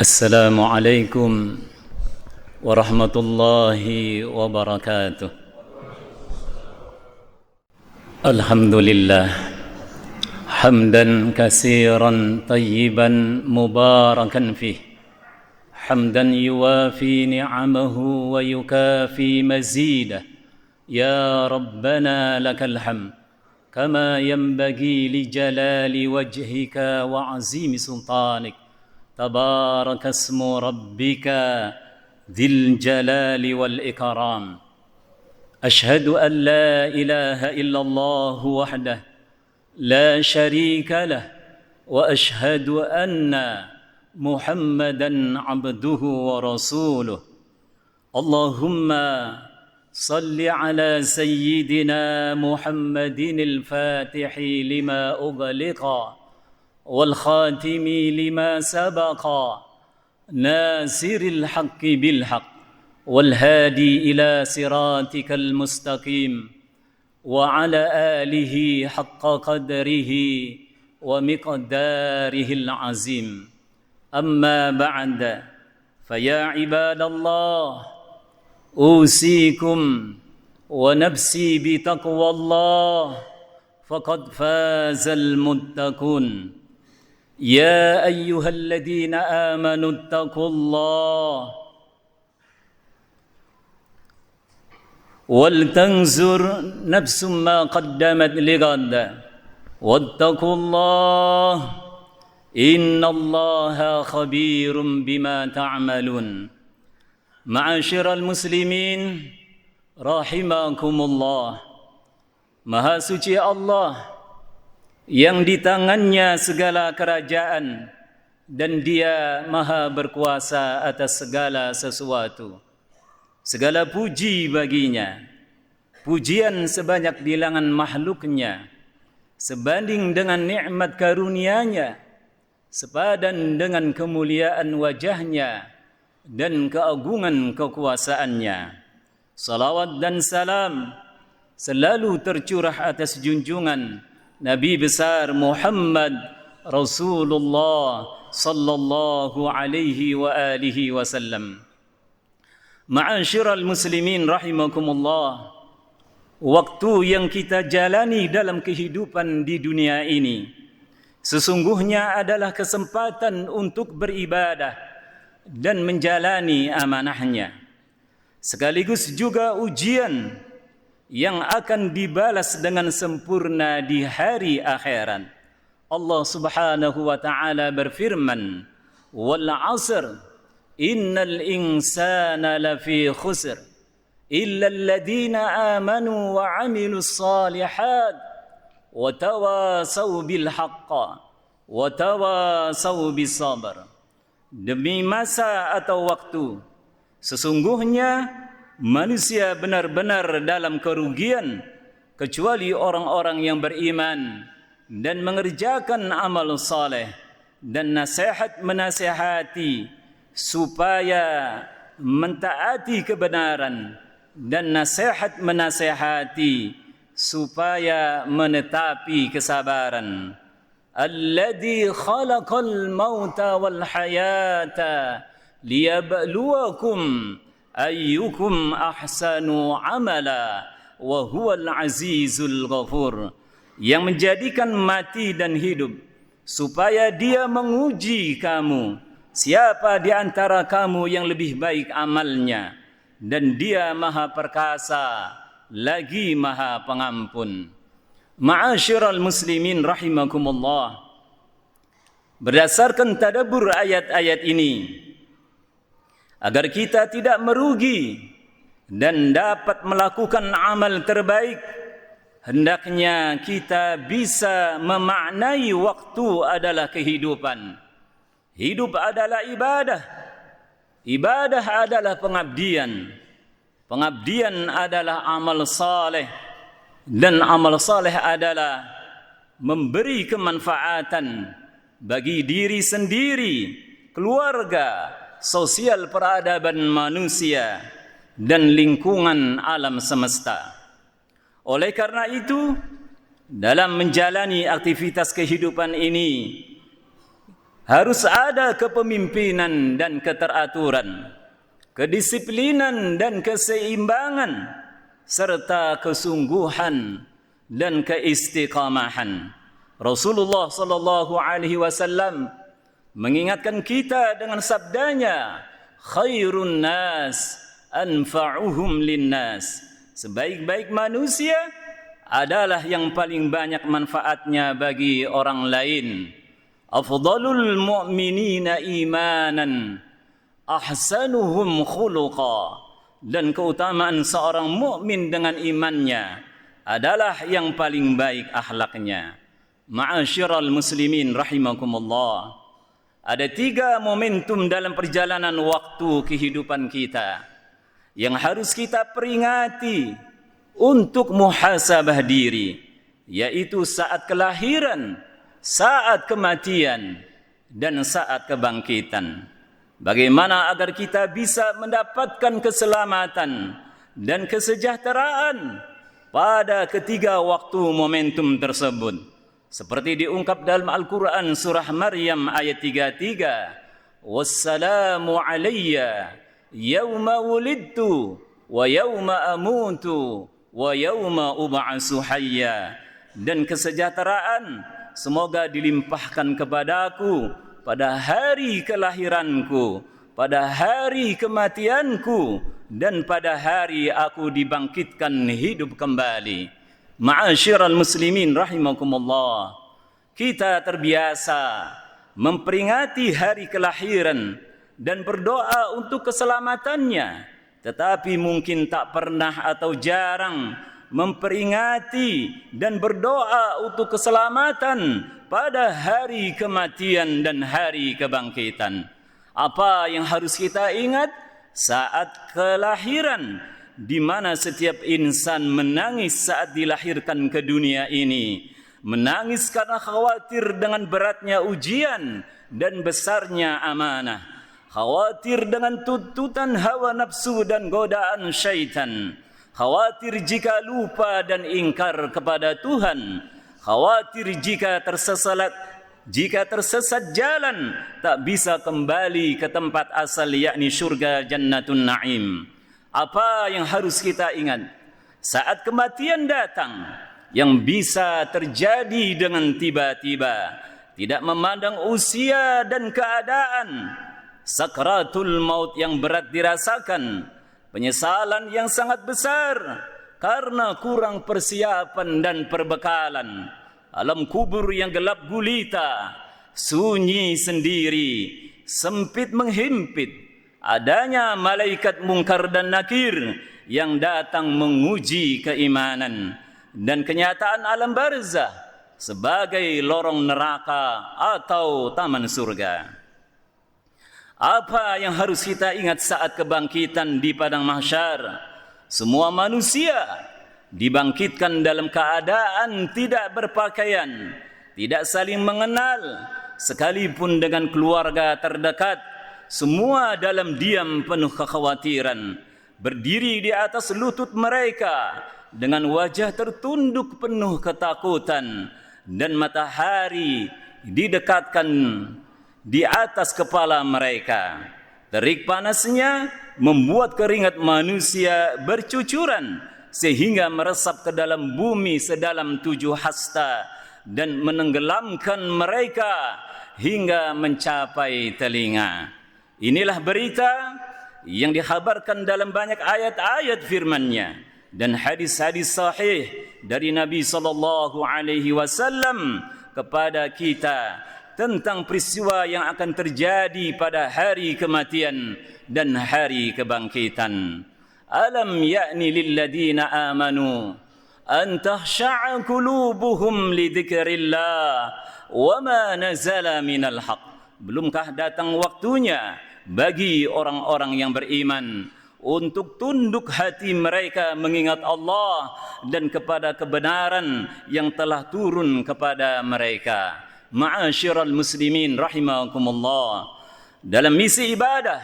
السلام عليكم ورحمة الله وبركاته. الحمد لله حمدا كثيرا طيبا مباركا فيه، حمدا يوافي نعمه ويكافي مزيده. يا ربنا لك الحمد كما ينبغي لجلال وجهك وعظيم سلطانك. تبارك اسم ربك ذي الجلال والإكرام. أشهد أن لا إله إلا الله وحده لا شريك له، وأشهد أن محمدا عبده ورسوله. اللهم صل على سيدنا محمد الفاتح لما أغلق والخاتم لما سبق، ناصر الحق بالحق والهادي إلى صراطك المستقيم، وعلى آله حق قدره ومقداره العظيم. أما بعد، فيا عباد الله، أوصيكم ونفسي بتقوى الله، فقد فاز المتقون. يا أيها الذين آمنوا اتقوا الله ولتنظر نفس ما قدمت لغد، واتقوا الله إن الله خبير بما تعملون. معاشر المسلمين رحمكم الله. Maha suci Allah yang di tangannya segala kerajaan, dan Dia maha berkuasa atas segala sesuatu. Segala puji baginya, pujian sebanyak bilangan makhluknya, sebanding dengan nikmat karunia-Nya, sepadan dengan kemuliaan wajahnya dan keagungan kekuasaannya. Salawat dan salam selalu tercurah atas junjungan Nabi besar Muhammad Rasulullah sallallahu alaihi wa alihi wasallam. Ma'asyiral muslimin rahimakumullah, waktu yang kita jalani dalam kehidupan di dunia ini sesungguhnya adalah kesempatan untuk beribadah dan menjalani amanahnya, sekaligus juga ujian yang akan dibalas dengan sempurna di hari akhirat. Allah Subhanahu wa taala berfirman, "Wal 'asr innal insana lafi khusr illa alladhina amanu wa 'amilus shalihat wa tawasaw bil haqqi wa tawasaw bis sabr." Demi masa atau waktu, sesungguhnya manusia benar-benar dalam kerugian kecuali orang-orang yang beriman dan mengerjakan amal saleh dan nasihat menasihati supaya mentaati kebenaran, dan nasihat menasihati supaya menetapi kesabaran. Alladzi khalaqal mauta wal hayata liyabluwakum ayyukum ahsanu amala wa huwal azizul ghafur. Yang menjadikan mati dan hidup supaya Dia menguji kamu, siapa di antara kamu yang lebih baik amalnya, dan Dia maha perkasa lagi maha pengampun. Ma'asyiral muslimin rahimakumullah, berdasarkan tadabbur ayat-ayat ini, agar kita tidak merugi dan dapat melakukan amal terbaik, hendaknya kita bisa memaknai waktu adalah kehidupan. Hidup adalah ibadah. Ibadah adalah pengabdian. Pengabdian adalah amal saleh. Dan amal saleh adalah memberi kemanfaatan bagi diri sendiri, keluarga, sosial peradaban manusia, dan lingkungan alam semesta. Oleh karena itu, dalam menjalani aktivitas kehidupan ini, Harus ada kepemimpinan dan keteraturan, kedisiplinan dan keseimbangan, serta kesungguhan dan keistiqamahan. Rasulullah sallallahu alaihi wasallam mengingatkan kita dengan sabdanya, khairun nas anfa'uhum linnas. Sebaik-baik manusia adalah yang paling banyak manfaatnya bagi orang lain. Afdalul mu'minina imanan ahsanuhum khuluqa. Dan keutamaan seorang mukmin dengan imannya adalah yang paling baik akhlaknya. Ma'asyiral muslimin rahimakumullah. Ada 3 momentum dalam perjalanan waktu kehidupan kita yang harus kita peringati untuk muhasabah diri, yaitu saat kelahiran, saat kematian, dan saat kebangkitan. Bagaimana agar kita bisa mendapatkan keselamatan dan kesejahteraan pada ketiga waktu momentum tersebut. Seperti diungkap dalam Al-Quran surah Maryam ayat 33, wassalamu alayya yawma wulidtu wa yawma amutu wa yawma ub'atsu hayya. Dan kesejahteraan semoga dilimpahkan kepadaku pada hari kelahiranku, pada hari kematianku, dan pada hari aku dibangkitkan hidup kembali. Ma'asyiral muslimin rahimakumullah. Kita terbiasa memperingati hari kelahiran dan berdoa untuk keselamatannya, tetapi mungkin tak pernah atau jarang memperingati dan berdoa untuk keselamatan pada hari kematian dan hari kebangkitan. Apa yang harus kita ingat saat kelahiran, di mana setiap insan menangis saat dilahirkan ke dunia ini, menangis karena khawatir dengan beratnya ujian dan besarnya amanah, khawatir dengan tuntutan hawa nafsu dan godaan syaitan, khawatir jika lupa dan ingkar kepada Tuhan, khawatir jika tersesat jalan tak bisa kembali ke tempat asal, yakni syurga jannatun na'im. Apa yang harus kita ingat saat kematian datang, yang bisa terjadi dengan tiba-tiba, tidak memandang usia dan keadaan. Sakratul maut yang berat dirasakan, penyesalan yang sangat besar karena kurang persiapan dan perbekalan. Alam kubur yang gelap gulita, sunyi sendiri, sempit menghimpit. Adanya malaikat mungkar dan nakir yang datang menguji keimanan, dan kenyataan alam barzah sebagai lorong neraka atau taman surga. Apa yang harus kita ingat saat kebangkitan di padang mahsyar? Semua manusia dibangkitkan dalam keadaan tidak berpakaian, tidak saling mengenal, sekalipun dengan keluarga terdekat. Semua dalam diam penuh kekhawatiran, berdiri di atas lutut mereka dengan wajah tertunduk penuh ketakutan, dan matahari didekatkan di atas kepala mereka. Terik panasnya membuat keringat manusia bercucuran sehingga meresap ke dalam bumi sedalam 7 hasta dan menenggelamkan mereka hingga mencapai telinga. Inilah berita yang dikhabarkan dalam banyak ayat-ayat firman-Nya dan hadis-hadis sahih dari Nabi sallallahu alaihi wasallam kepada kita tentang peristiwa yang akan terjadi pada hari kematian dan hari kebangkitan. Alam ya'ni lilladina amanu an tahsha'a qulubuhum li dzikrillah wa ma nazala minal haqq. Belumkah datang waktunya bagi orang-orang yang beriman untuk tunduk hati mereka mengingat Allah dan kepada kebenaran yang telah turun kepada mereka. Ma'asyiral muslimin rahimakumullah. Dalam misi ibadah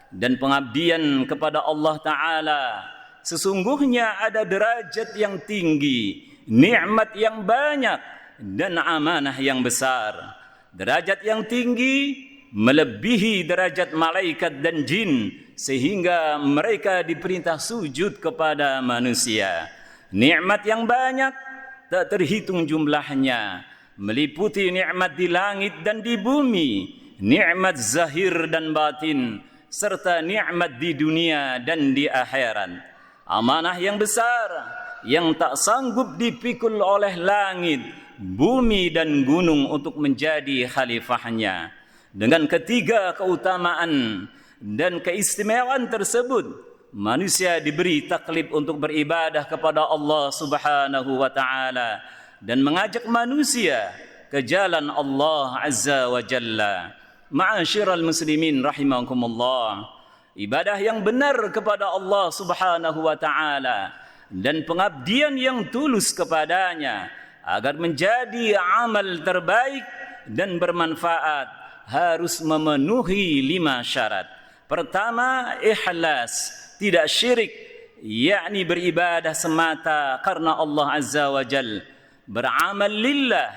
dan pengabdian kepada Allah Ta'ala, sesungguhnya ada derajat yang tinggi, nikmat yang banyak, dan amanah yang besar. derajat yang tinggi melebihi derajat malaikat dan jin, sehingga mereka diperintah sujud kepada manusia. Nikmat yang banyak tak terhitung jumlahnya, meliputi nikmat di langit dan di bumi, nikmat zahir dan batin, serta nikmat di dunia dan di akhirat. Amanah yang besar yang tak sanggup dipikul oleh langit, bumi dan gunung untuk menjadi khalifahnya. Dengan ketiga keutamaan dan keistimewaan tersebut, manusia diberi taklif untuk beribadah kepada Allah Subhanahu wa taala dan mengajak manusia ke jalan Allah Azza wa Jalla. Ma'asyiral muslimin rahimakumullah, ibadah yang benar kepada Allah Subhanahu wa taala dan pengabdian yang tulus kepadanya agar menjadi amal terbaik dan bermanfaat harus memenuhi 5 syarat. Pertama, ikhlas, tidak syirik, yakni beribadah semata karena Allah Azza wa Jal, beramal lillah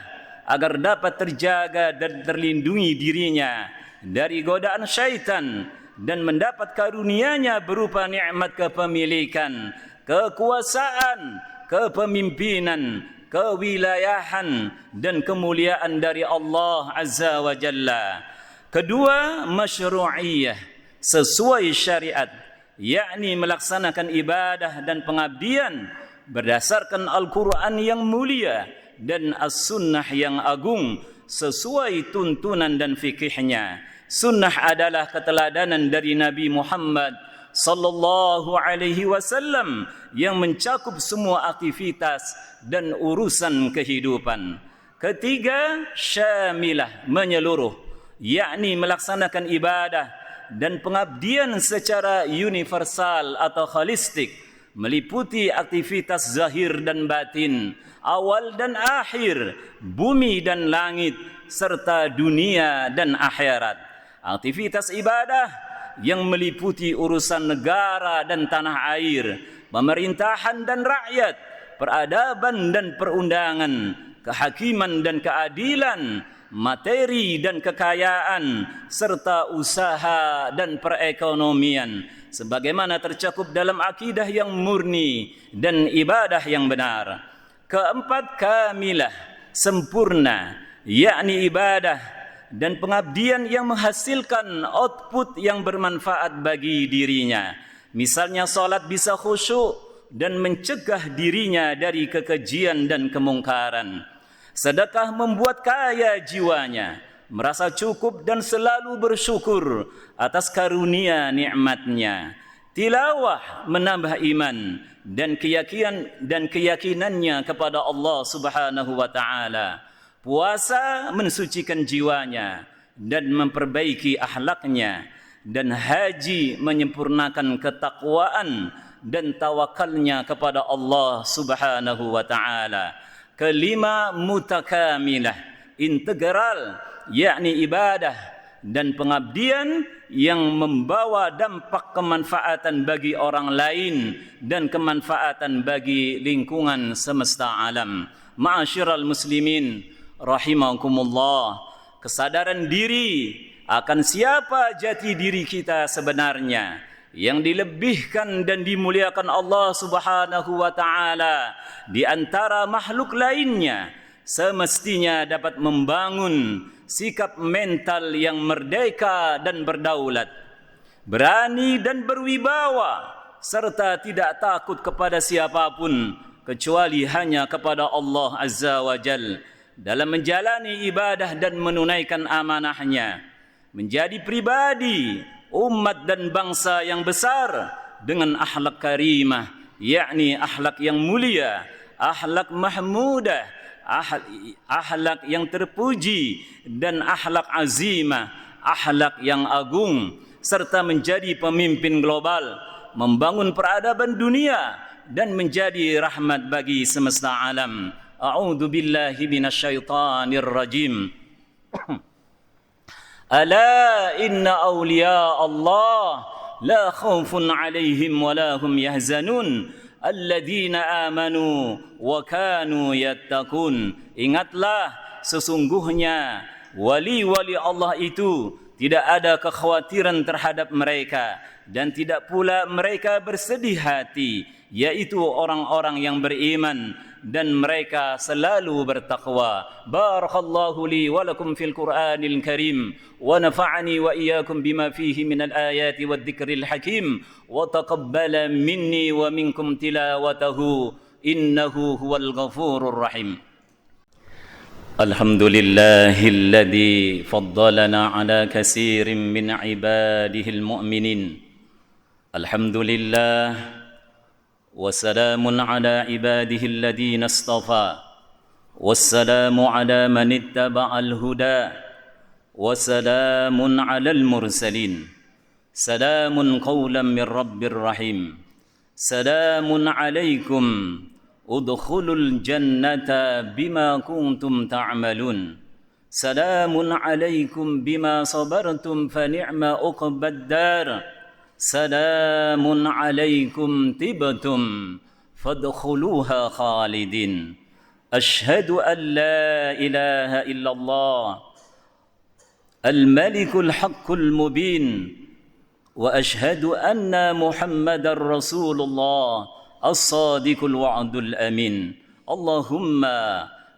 agar dapat terjaga dan terlindungi dirinya dari godaan syaitan dan mendapat karunia-Nya berupa nikmat kepemilikan, kekuasaan, kepemimpinan, kewilayahan dan kemuliaan dari Allah Azza wa Jalla. Kedua, masyru'iyah, sesuai syariat, yakni melaksanakan ibadah dan pengabdian berdasarkan Al-Quran yang mulia dan As-Sunnah yang agung sesuai tuntunan dan fikihnya. Sunnah adalah keteladanan dari Nabi Muhammad sallallahu alaihi wasallam yang mencakup semua aktivitas dan urusan kehidupan. Ketiga, syamilah, menyeluruh, yakni melaksanakan ibadah dan pengabdian secara universal atau holistik, meliputi aktivitas zahir dan batin, awal dan akhir, bumi dan langit, serta dunia dan akhirat. Aktivitas ibadah yang meliputi urusan negara dan tanah air, pemerintahan dan rakyat, peradaban dan perundangan, kehakiman dan keadilan, materi dan kekayaan, serta usaha dan perekonomian, sebagaimana tercakup dalam akidah yang murni dan ibadah yang benar. Keempat, kamilah, sempurna, yakni ibadah dan pengabdian yang menghasilkan output yang bermanfaat bagi dirinya. Misalnya salat bisa khusyuk dan mencegah dirinya dari kekejian dan kemungkaran. Sedekah membuat kaya jiwanya, merasa cukup dan selalu bersyukur atas karunia nikmat-Nya. Tilawah menambah iman dan keyakinannya kepada Allah Subhanahu wa taala. Puasa mensucikan jiwanya dan memperbaiki akhlaknya, dan haji menyempurnakan ketakwaan dan tawakalnya kepada Allah Subhanahu wa taala. Kelima, mutakamilah, integral, yakni ibadah dan pengabdian yang membawa dampak kemanfaatan bagi orang lain dan kemanfaatan bagi lingkungan semesta alam. Ma'asyiral muslimin rahimakumullah, kesadaran diri akan siapa jati diri kita sebenarnya yang dilebihkan dan dimuliakan Allah Subhanahu wa taala di antara makhluk lainnya, semestinya dapat membangun sikap mental yang merdeka dan berdaulat, berani dan berwibawa, serta tidak takut kepada siapapun kecuali hanya kepada Allah Azza wa Jalla dalam menjalani ibadah dan menunaikan amanahnya, menjadi pribadi, umat dan bangsa yang besar dengan akhlak karimah, yakni akhlak yang mulia, akhlak mahmudah, akhlak yang terpuji, dan akhlak azimah, akhlak yang agung, serta menjadi pemimpin global, membangun peradaban dunia dan menjadi rahmat bagi semesta alam. A'udzu billahi minasyaitonir rajim. Ala inna awliya Allah la khaufun 'alaihim wa la hum yahzanun alladzina amanu wa kanu yattaqun. Ingatlah, sesungguhnya wali-wali Allah itu tidak ada kekhawatiran terhadap mereka dan tidak pula mereka bersedih hati, yaitu orang-orang yang beriman dan mereka selalu bertakwa. Barakallahu li wa lakum fil Qur'anil Karim wa nafa'ani wa iyyakum bima fihi minal ayati wadh-dhikril hakim wa taqabbala minni wa minkum tilawatahu innahu huwal ghafurur rahim. Alhamdulillahilladzi faddalana ala katsirin min ibadihil mu'minin. Alhamdulillah wassalamun ala ibadihi alladhina istafa wassalamu ala man ittaba'al huda wassalamun ala al-mursalin salamun qawlan min rabbir rahim salamun alaikum udkhulul jannata bima kuntum ta'malun salamun alaikum bima sabartum fa ni'ma uqbad dar سلام عليكم طبتم فادخلوها خالدين أشهد أن لا إله إلا الله الملك الحق المبين وأشهد أن محمدا رسول الله الصادق الوعد الأمين اللهم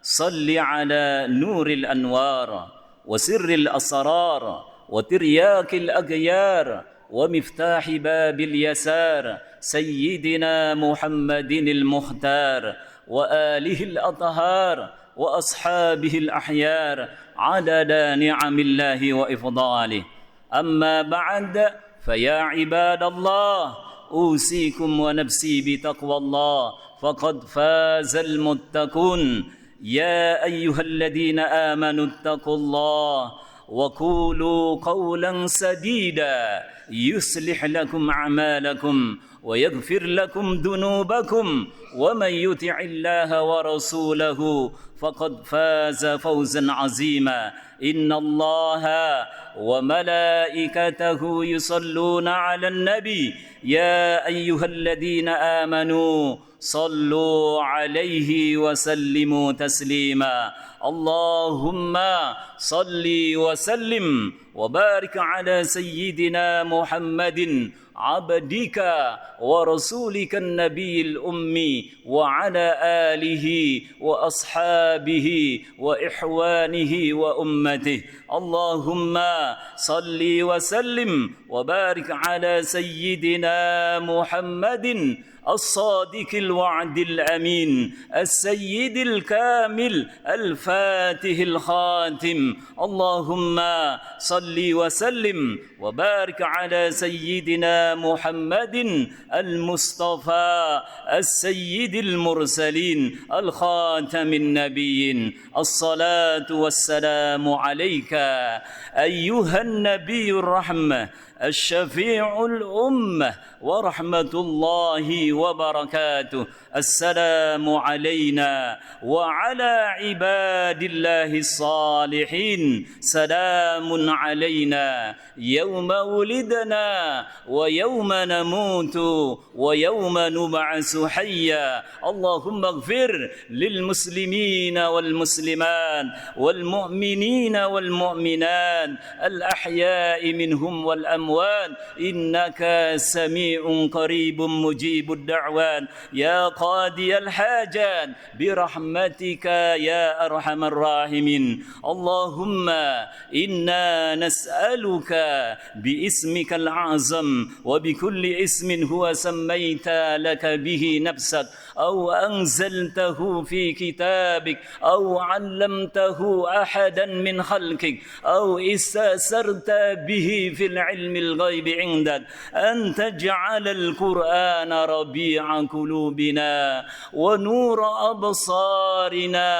صل على نور الأنوار وسر الأسرار وترياك الأغيار ومفتاح باب اليسار سيدنا محمد المختار وآله الأطهار وأصحابه الأحيار عدد نعم الله وإفضاله أما بعد فيا عباد الله أوصيكم ونفسي بتقوى الله فقد فاز المتقون يا أيها الذين آمنوا اتقوا الله وقولوا قولا سديدا يصلح لكم أعمالكم ويغفر لكم ذنوبكم ومن يطع الله ورسوله فقد فاز فوزا عظيما إن الله وملائكته يصلون على النبي يا أيها الذين آمنوا صلوا عليه وسلموا تسليما اللهم صل وسلم وبارك على سيدنا محمد عبدك ورسولك النبي الأمي وعلى آله وأصحابه وإخوانه وأمته اللهم صل وسلم وبارك على سيدنا محمد الصادق الوعد الأمين السيد الكامل الفاتح الخاتم اللهم صل وسلم وبارك على سيدنا محمد المصطفى السيد المرسلين الخاتم النبيين الصلاة والسلام عليك أيها النبي الرحمة الشفيع الأمة ورحمة الله وبركاته السلام علينا وعلى عباد الله الصالحين سلام علينا يوم ولدنا ويوم نموت ويوم نبعث حيا اللهم اغفر للمسلمين والمسلمات والمؤمنين والمؤمنات الأحياء منهم والأموات إنك سميع قريب مجيب الدعوات يا قاضي الحاجات برحمتك يا أرحم الراحمين اللهم إنا نسألك باسمك الأعظم وبكل اسم هو سميت لك به نفسك أو أنزلته في كتابك أو علمته أحدا من خلقك أو استأثرت به في العلم الغيب عندك أن تجعل القرآن ربيع قلوبنا ونور أبصارنا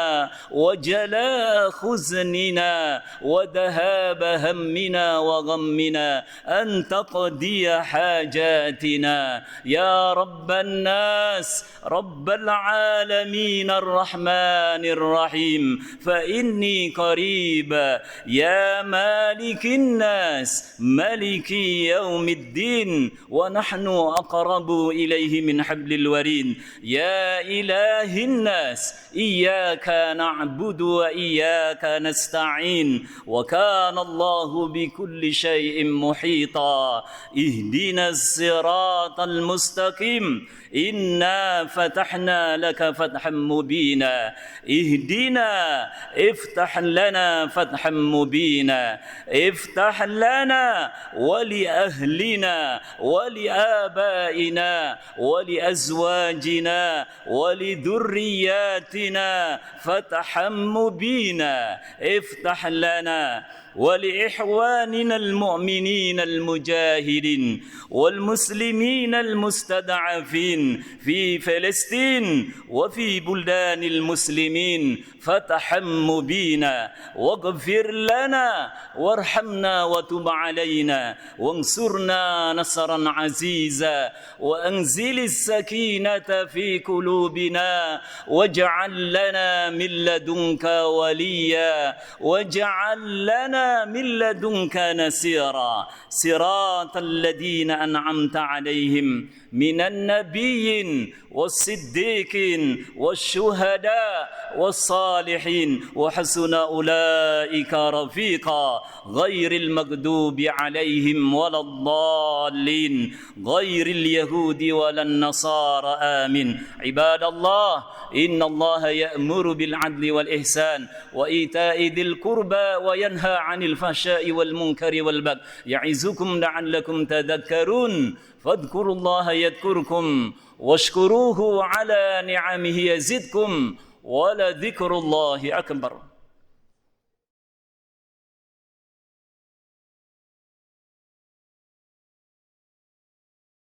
وجلاء حزننا وذهاب همنا وغمنا أن تقضي حاجاتنا يا رب الناس رب رب العالمين الرحمن الرحيم فإني قريب يا مالك الناس ملك يوم الدين ونحن أقرب إليه من حبل الوريد يا إله الناس إياك نعبد وإياك نستعين وكان الله بكل شيء محيطا اهدنا الصراط المستقيم إنا فتحنا لك فتحا مبينا اهدنا افتح لنا فتحا مبينا افتح لنا ولأهلنا ولآبائنا ولأزواجنا ولذرياتنا فتحا مبينا افتح لنا ولإخواننا المؤمنين المجاهدين والمسلمين المستضعفين في فلسطين وفي بلدان المسلمين فتحا مبينا واغفر لنا وارحمنا وتب علينا وانصرنا نصرا عزيزا وأنزل السكينة في قلوبنا واجعل لنا من لدنك وليا واجعل لنا من لدنك نصيرا صراط الذين أنعمت عليهم من النبيين والصديقين والشهداء والصالحين وحسن أولئك رفيقا غير المغضوب عليهم ولا الضالين غير اليهود ولا النصارى آمين عباد الله إن الله يأمر بالعدل والإحسان وإيتاء ذي القربى وينهى عن الفحشاء والمنكر والبغي يعظكم لعلكم تذكرون فاذكروا الله يذكركم واشكروه على نعمه يزدكم ولذكر الله أكبر